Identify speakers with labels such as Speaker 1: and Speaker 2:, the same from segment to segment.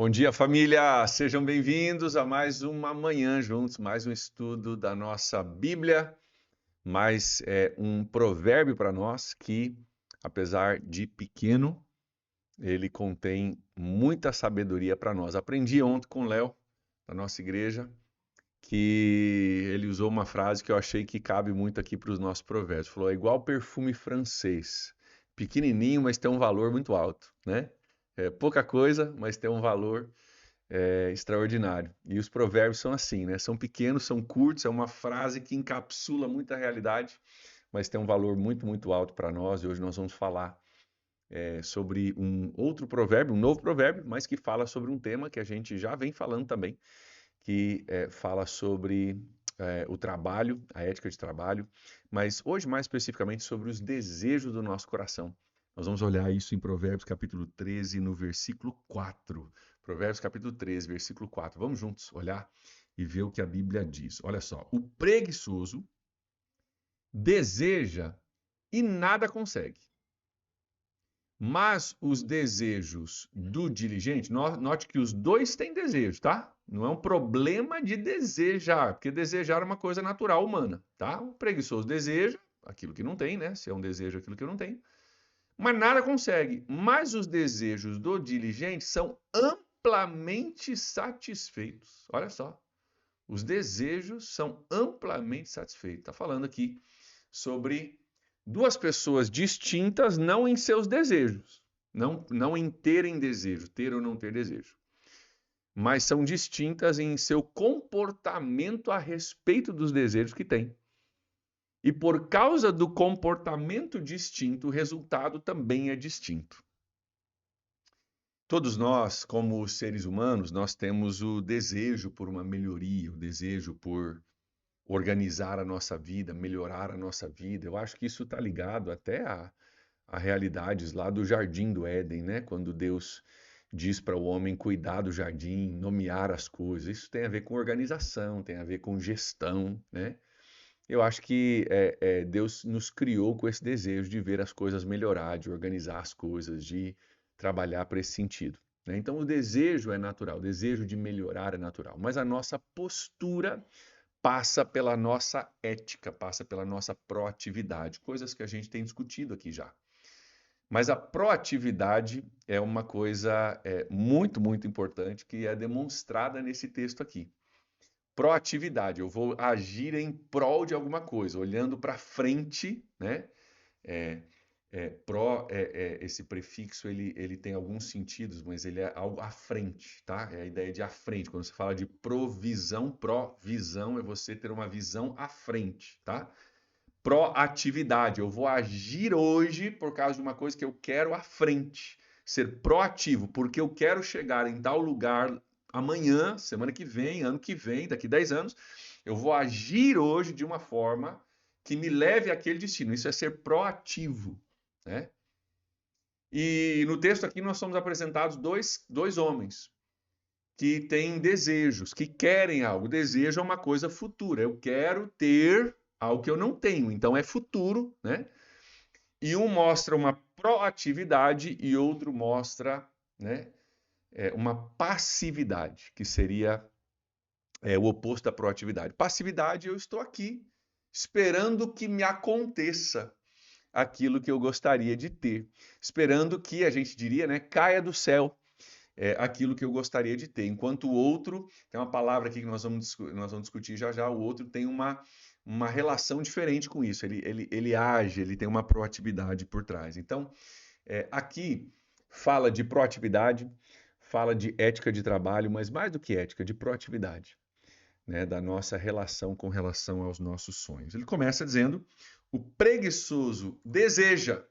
Speaker 1: Bom dia, família! Sejam bem-vindos a mais uma manhã juntos, mais um estudo da nossa Bíblia, mais um provérbio para nós que, apesar de pequeno, ele contém muita sabedoria para nós. Aprendi ontem com o Léo, da nossa igreja, que ele usou uma frase que eu achei que cabe muito aqui para os nossos provérbios. Falou, é igual perfume francês, pequenininho, mas tem um valor muito alto, né? É pouca coisa, mas tem um valor extraordinário. E os provérbios são assim, né? São pequenos, são curtos, é uma frase que encapsula muita realidade, mas tem um valor muito, muito alto para nós. E hoje nós vamos falar sobre um outro provérbio, um novo provérbio, mas que fala sobre um tema que a gente já vem falando também, que fala sobre o trabalho, a ética de trabalho, mas hoje mais especificamente sobre os desejos do nosso coração. Nós vamos olhar isso em Provérbios capítulo 13, no versículo 4. Provérbios capítulo 13, versículo 4. Vamos juntos olhar e ver o que a Bíblia diz. Olha só, o preguiçoso deseja e nada consegue. Mas os desejos do diligente, note que os dois têm desejo, tá? Não é um problema de desejar, porque desejar é uma coisa natural humana, tá? O preguiçoso deseja aquilo que não tem, né? Se é um desejo, aquilo que eu não tenho, mas nada consegue. Mas os desejos do diligente são amplamente satisfeitos. Olha só, os desejos são amplamente satisfeitos. Está falando aqui sobre duas pessoas distintas, não em seus desejos, não em terem desejo, ter ou não ter desejo, mas são distintas em seu comportamento a respeito dos desejos que têm. E por causa do comportamento distinto, o resultado também é distinto. Todos nós, como seres humanos, nós temos o desejo por uma melhoria, o desejo por organizar a nossa vida, melhorar a nossa vida. Eu acho que isso está ligado até a realidades lá do Jardim do Éden, né? Quando Deus diz para o homem cuidar do jardim, nomear as coisas. Isso tem a ver com organização, tem a ver com gestão, né? Eu acho que Deus nos criou com esse desejo de ver as coisas melhorar, de organizar as coisas, de trabalhar para esse sentido, né? Então o desejo é natural, o desejo de melhorar é natural, mas a nossa postura passa pela nossa ética, passa pela nossa proatividade, coisas que a gente tem discutido aqui já. Mas a proatividade é uma coisa muito, muito importante que é demonstrada nesse texto aqui. Proatividade, eu vou agir em prol de alguma coisa, olhando para frente, né? Esse prefixo ele tem alguns sentidos, mas ele é algo à frente, tá? É a ideia de à frente. Quando você fala de provisão, provisão é você ter uma visão à frente, tá? Proatividade, eu vou agir hoje por causa de uma coisa que eu quero à frente. Ser proativo, porque eu quero chegar em tal lugar amanhã, semana que vem, ano que vem, daqui 10 anos. Eu vou agir hoje de uma forma que me leve àquele destino. Isso é ser proativo, né? E no texto aqui nós somos apresentados dois homens que têm desejos, que querem algo. Desejo é uma coisa futura. Eu quero ter algo que eu não tenho, então é futuro, né? E um mostra uma proatividade e outro mostra, né, uma passividade, que seria o oposto da proatividade. Passividade, eu estou aqui esperando que me aconteça aquilo que eu gostaria de ter, esperando que, a gente diria, né, caia do céu aquilo que eu gostaria de ter. Enquanto o outro, tem uma palavra aqui que nós vamos discutir já já, o outro tem uma relação diferente com isso, ele age, ele tem uma proatividade por trás. Então, aqui fala de proatividade, fala de ética de trabalho, mas mais do que ética, de proatividade, né, da nossa relação com relação aos nossos sonhos. Ele começa dizendo, o preguiçoso deseja,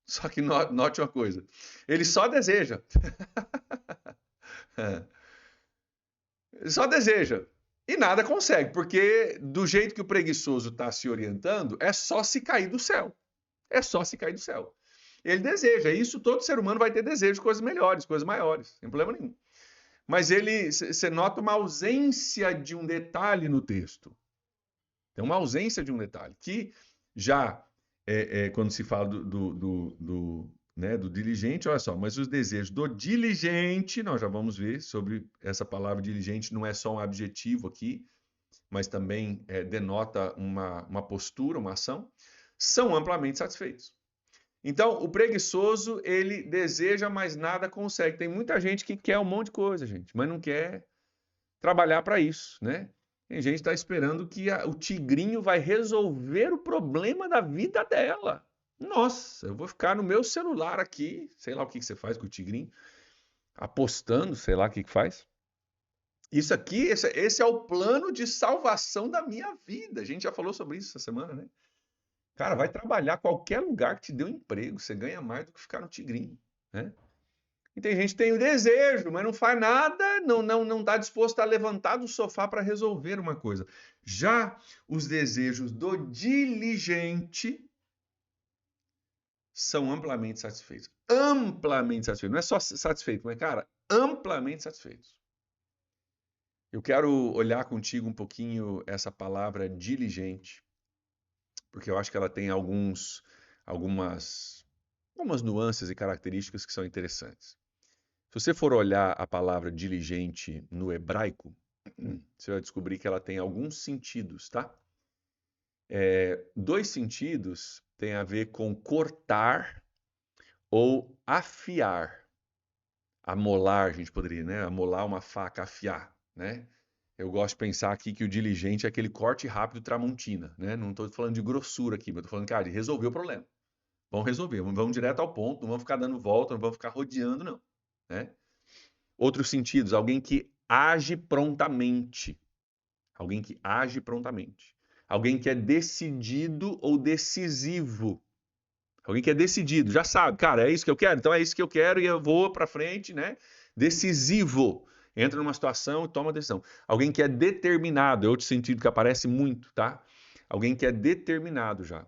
Speaker 1: só que note uma coisa, ele só deseja. Ele só deseja e nada consegue, porque do jeito que o preguiçoso está se orientando, é só se cair do céu. É só se cair do céu. Ele deseja, isso todo ser humano vai ter desejo de coisas melhores, coisas maiores, sem problema nenhum. Mas você nota uma ausência de um detalhe no texto. Tem uma ausência de um detalhe, que já, quando se fala né, do diligente, olha só, mas os desejos do diligente, nós já vamos ver sobre essa palavra diligente, não é só um adjetivo aqui, mas também denota uma postura, uma ação, são amplamente satisfeitos. Então, o preguiçoso, ele deseja, mas nada consegue. Tem muita gente que quer um monte de coisa, gente, mas não quer trabalhar para isso, né? Tem gente que está esperando que o tigrinho vai resolver o problema da vida dela. Nossa, eu vou ficar no meu celular aqui, sei lá o que você faz com o tigrinho, apostando, sei lá o que faz. Isso aqui, esse é o plano de salvação da minha vida. A gente já falou sobre isso essa semana, né? Cara, vai trabalhar qualquer lugar que te dê um emprego, você ganha mais do que ficar no tigrinho, né? E tem gente que tem o desejo, mas não faz nada, não está disposto a levantar do sofá para resolver uma coisa. Já os desejos do diligente são amplamente satisfeitos. Amplamente satisfeitos. Não é só satisfeito, mas, cara, amplamente satisfeitos. Eu quero olhar contigo um pouquinho essa palavra diligente, porque eu acho que ela tem algumas nuances e características que são interessantes. Se você for olhar a palavra diligente no hebraico, você vai descobrir que ela tem alguns sentidos, tá? Dois sentidos têm a ver com cortar ou afiar. Amolar, a gente poderia, né? Amolar uma faca, afiar, né? Eu gosto de pensar aqui que o diligente é aquele corte rápido Tramontina, né? Não estou falando de grossura aqui, mas estou falando, cara, de resolver o problema. Vamos resolver, vamos direto ao ponto, não vamos ficar dando volta, não vamos ficar rodeando, não, né? Outros sentidos, alguém que age prontamente. Alguém que age prontamente. Alguém que é decidido ou decisivo. Alguém que é decidido, já sabe, cara, é isso que eu quero, então é isso que eu quero e eu vou para frente, né? Decisivo. Entra numa situação e toma decisão. Alguém que é determinado, é outro sentido que aparece muito, tá? Alguém que é determinado já.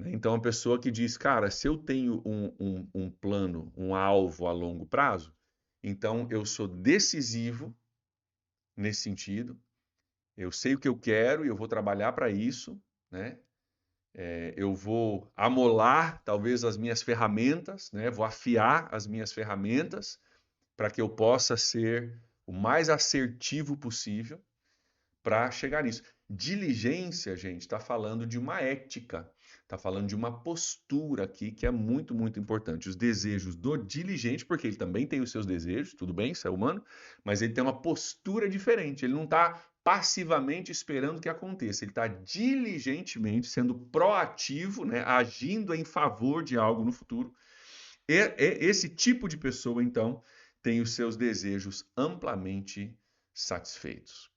Speaker 1: Então, a pessoa que diz, cara, se eu tenho um plano, um alvo a longo prazo, então eu sou decisivo nesse sentido, eu sei o que eu quero e eu vou trabalhar para isso, né? Eu vou amolar talvez as minhas ferramentas, né? Vou afiar as minhas ferramentas para que eu possa ser o mais assertivo possível para chegar nisso. Diligência, gente, está falando de uma ética, está falando de uma postura aqui que é muito, muito importante. Os desejos do diligente, porque ele também tem os seus desejos, tudo bem, isso é humano, mas ele tem uma postura diferente. Ele não está passivamente esperando que aconteça, ele está diligentemente sendo proativo, né, agindo em favor de algo no futuro. Esse tipo de pessoa, então, tem os seus desejos amplamente satisfeitos.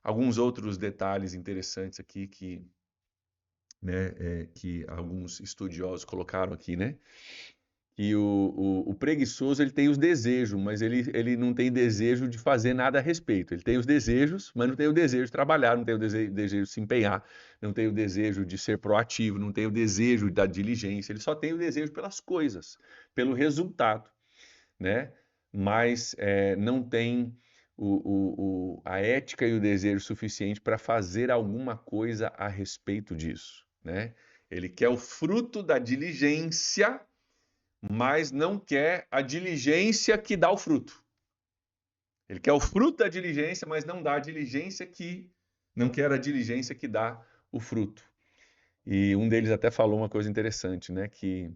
Speaker 1: Alguns outros detalhes interessantes aqui que, né, que alguns estudiosos colocaram aqui, né? Que o preguiçoso ele tem os desejos, mas ele não tem desejo de fazer nada a respeito. Ele tem os desejos, mas não tem o desejo de trabalhar, não tem o desejo de se empenhar, não tem o desejo de ser proativo, não tem o desejo da diligência. Ele só tem o desejo pelas coisas, pelo resultado, né? Mas não tem a ética e o desejo suficiente para fazer alguma coisa a respeito disso, né? Ele quer o fruto da diligência, mas não quer a diligência que dá o fruto. Ele quer o fruto da diligência, mas não dá a diligência não quer a diligência que dá o fruto. E um deles até falou uma coisa interessante, né? Que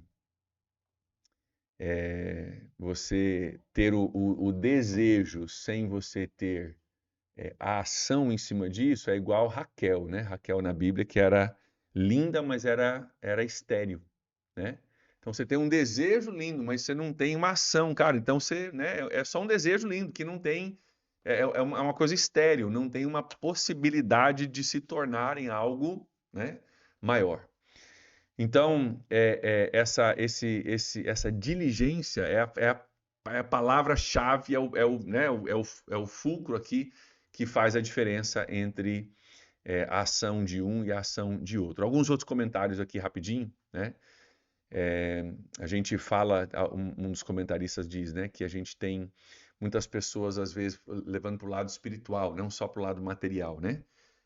Speaker 1: você ter o desejo sem você ter a ação em cima disso é igual Raquel, né? Raquel na Bíblia, que era linda, mas era estéril, né? Então você tem um desejo lindo, mas você não tem uma ação, cara. Então você, né, é só um desejo lindo que não tem, é uma coisa estéril, não tem uma possibilidade de se tornar em algo, né, maior. Então, essa diligência é a palavra-chave, é o fulcro aqui que faz a diferença entre a ação de um e a ação de outro. Alguns outros comentários aqui rapidinho, né? A gente fala, um dos comentaristas diz, né, que a gente tem muitas pessoas, às vezes, levando para o lado espiritual, não só para o lado material, né?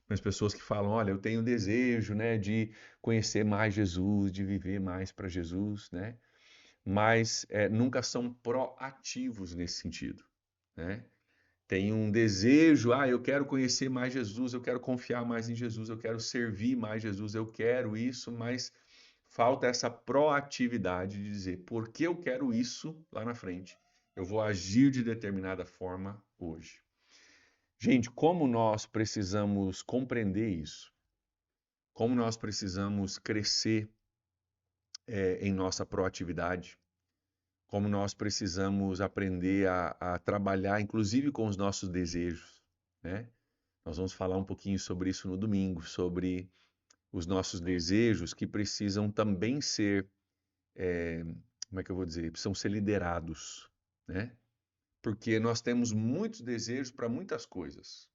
Speaker 1: Mas pessoas que falam, olha, eu tenho desejo, né, de conhecer mais Jesus, de viver mais para Jesus, né? mas nunca são proativos nesse sentido, né? Tem um desejo, eu quero conhecer mais Jesus, eu quero confiar mais em Jesus, eu quero servir mais Jesus, eu quero isso, mas falta essa proatividade de dizer, porque eu quero isso lá na frente, eu vou agir de determinada forma hoje. Gente, como nós precisamos compreender isso? Como nós precisamos crescer em nossa proatividade? Como nós precisamos aprender a trabalhar, inclusive com os nossos desejos, né? Nós vamos falar um pouquinho sobre isso no domingo, sobre os nossos desejos que precisam também ser, como é que eu vou dizer? Precisam ser liderados, né? Porque nós temos muitos desejos para muitas coisas.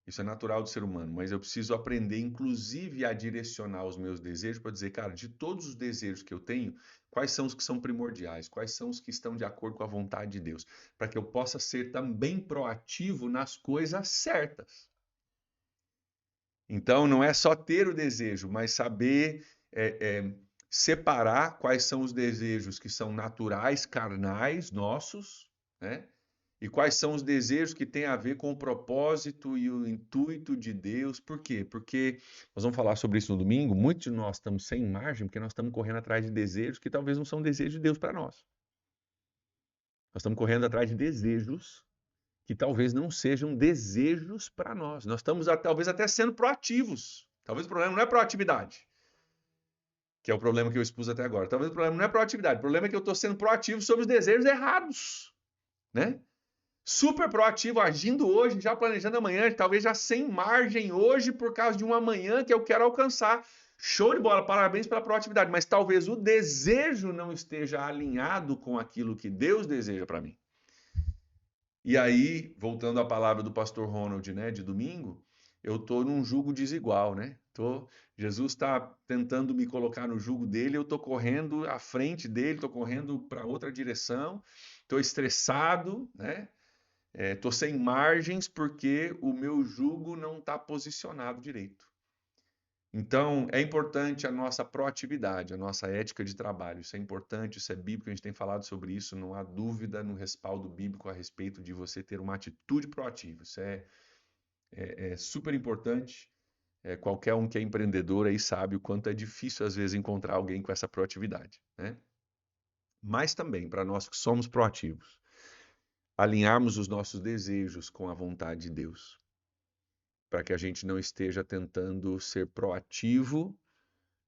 Speaker 1: Isso é natural do ser humano, mas eu preciso aprender, inclusive, a direcionar os meus desejos para dizer, cara, de todos os desejos que eu tenho, quais são os que são primordiais, quais são os que estão de acordo com a vontade de Deus, para que eu possa ser também proativo nas coisas certas. Então, não é só ter o desejo, mas saber separar quais são os desejos que são naturais, carnais, nossos, né? E quais são os desejos que têm a ver com o propósito e o intuito de Deus? Por quê? Porque nós vamos falar sobre isso no domingo. Muitos de nós estamos sem margem porque nós estamos correndo atrás de desejos que talvez não são desejos de Deus para nós. Nós estamos correndo atrás de desejos que talvez não sejam desejos para nós. Nós estamos talvez até sendo proativos. Talvez o problema não é proatividade, que é o problema que eu expus até agora. Talvez o problema não é proatividade. O problema é que eu estou sendo proativo sobre os desejos errados, né? Super proativo, agindo hoje, já planejando amanhã, talvez já sem margem hoje por causa de um amanhã que eu quero alcançar. Show de bola, parabéns pela proatividade, mas talvez o desejo não esteja alinhado com aquilo que Deus deseja para mim. E aí, voltando à palavra do pastor Ronald, né, de domingo, eu estou num jugo desigual, né? Jesus está tentando me colocar no jugo dele, eu estou correndo à frente dele, estou correndo para outra direção, estou estressado, né? Estou sem margens porque o meu jugo não está posicionado direito. Então, é importante a nossa proatividade, a nossa ética de trabalho. Isso é importante, isso é bíblico, a gente tem falado sobre isso, não há dúvida no respaldo bíblico a respeito de você ter uma atitude proativa. Isso é super importante. Qualquer um que é empreendedor aí sabe o quanto é difícil, às vezes, encontrar alguém com essa proatividade, né? Mas também, para nós que somos proativos, alinharmos os nossos desejos com a vontade de Deus, para que a gente não esteja tentando ser proativo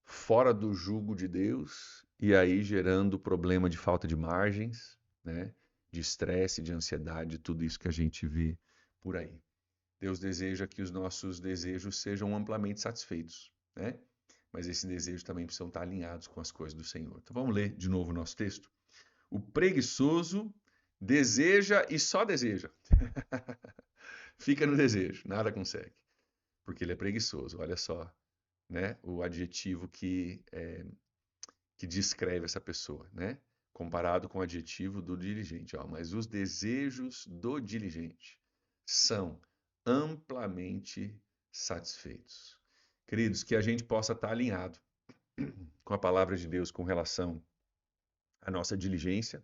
Speaker 1: fora do jugo de Deus e aí gerando problema de falta de margens, né? De estresse, de ansiedade, tudo isso que a gente vê por aí. Deus deseja que os nossos desejos sejam amplamente satisfeitos, né? Mas esses desejos também precisam estar alinhados com as coisas do Senhor. Então vamos ler de novo o nosso texto. O preguiçoso deseja e só deseja. Fica no desejo, nada consegue, porque ele é preguiçoso. Olha só, né? O adjetivo que descreve essa pessoa, né? Comparado com o adjetivo do diligente. Mas os desejos do diligente são amplamente satisfeitos. Queridos, que a gente possa estar alinhado com a palavra de Deus com relação à nossa diligência,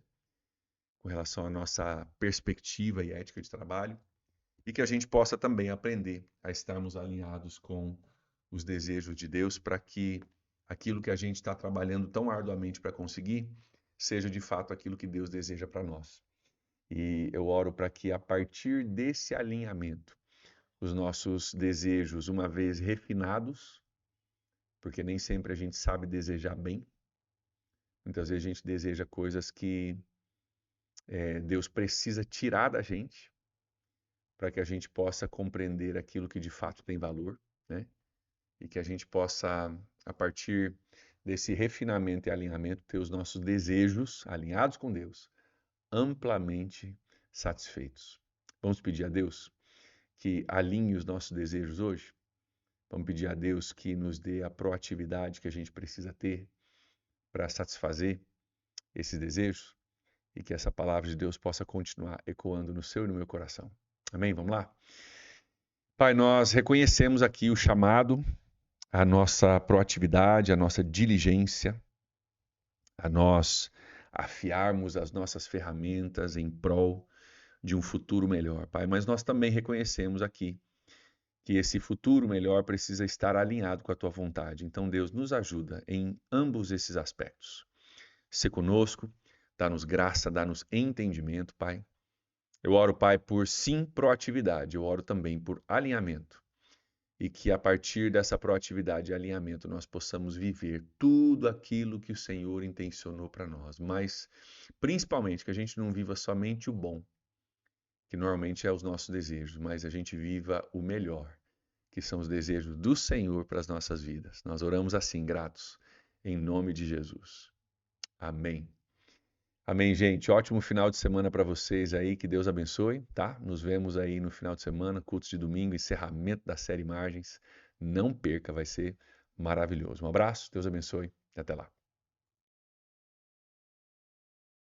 Speaker 1: com relação à nossa perspectiva e ética de trabalho, e que a gente possa também aprender a estarmos alinhados com os desejos de Deus para que aquilo que a gente está trabalhando tão arduamente para conseguir seja de fato aquilo que Deus deseja para nós. E eu oro para que a partir desse alinhamento, os nossos desejos, uma vez refinados, porque nem sempre a gente sabe desejar bem, muitas vezes a gente deseja coisas que Deus precisa tirar da gente, para que a gente possa compreender aquilo que de fato tem valor, né? E que a gente possa, a partir desse refinamento e alinhamento, ter os nossos desejos alinhados com Deus, amplamente satisfeitos. Vamos pedir a Deus que alinhe os nossos desejos hoje? Vamos pedir a Deus que nos dê a proatividade que a gente precisa ter para satisfazer esses desejos e que essa palavra de Deus possa continuar ecoando no seu e no meu coração. Amém? Vamos lá? Pai, nós reconhecemos aqui o chamado, a nossa proatividade, a nossa diligência, a nós afiarmos as nossas ferramentas em prol de um futuro melhor, Pai. Mas nós também reconhecemos aqui que esse futuro melhor precisa estar alinhado com a tua vontade. Então, Deus, nos ajuda em ambos esses aspectos. Se conosco, dá-nos graça, dá-nos entendimento, Pai. Eu oro, Pai, por sim proatividade, eu oro também por alinhamento. E que a partir dessa proatividade e alinhamento nós possamos viver tudo aquilo que o Senhor intencionou para nós. Mas, principalmente, que a gente não viva somente o bom, que normalmente é os nossos desejos, mas a gente viva o melhor, que são os desejos do Senhor para as nossas vidas. Nós oramos assim, gratos, em nome de Jesus. Amém. Amém, gente. Ótimo final de semana para vocês aí. Que Deus abençoe, tá? Nos vemos aí no final de semana, cultos de domingo, encerramento da série Margens. Não perca, vai ser maravilhoso. Um abraço, Deus abençoe e até lá.